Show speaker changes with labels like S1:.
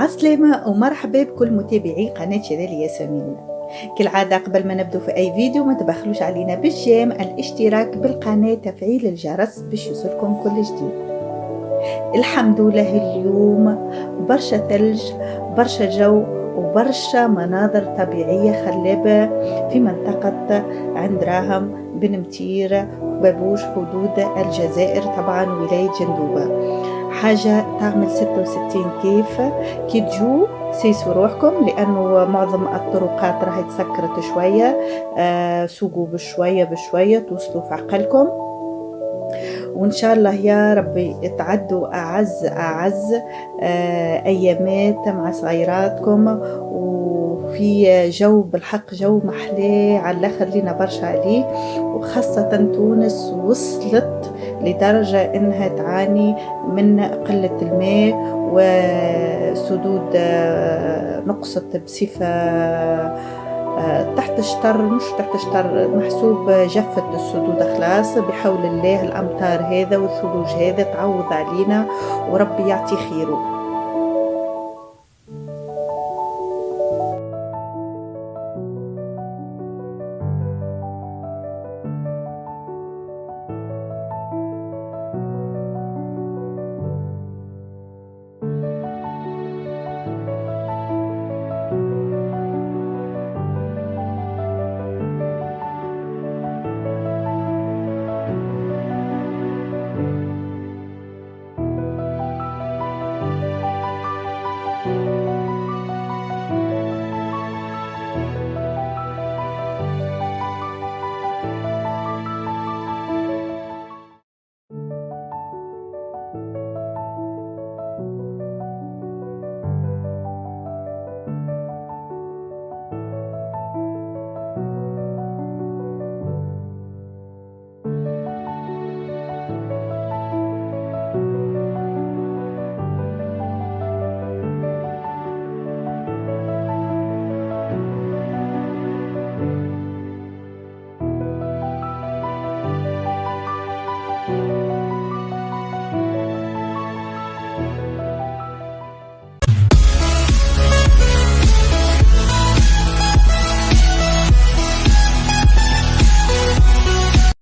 S1: عسلامة ومرحبا بكل متابعي قناة شذال ياسمين. كالعادة قبل ما نبدو في أي فيديو ما تبخلوش علينا بالجيم، الاشتراك بالقناة، تفعيل الجرس باش يوصلكم كل جديد. الحمد لله اليوم برشا ثلج، برشا جو وبرشا مناظر طبيعية خلابة في منطقة عند راهم بن متير وبابوش حدود الجزائر، طبعا ولاية جندوبة. حاجة تعمل 66 كيف كي تجو سيسوا روحكم، لأنه معظم الطرقات راهي تسكرت شوية. سوقوا بشوية بشوية توصلوا في عقلكم، وإن شاء الله يا ربي تعدوا أعز أيامات مع صغيراتكم، وفي جو بالحق جو محلاه على الآخر لينا برشا عليه. وخاصة تونس وصلت لدرجة إنها تعاني من قلة الماء وسدود نقصت بصفة تحت الشطر، مش تحت الشطر، محسوب جفت السدود خلاص. بحول الله الأمطار هذا والثلوج هذا تعوض علينا وربي يعطي خيره.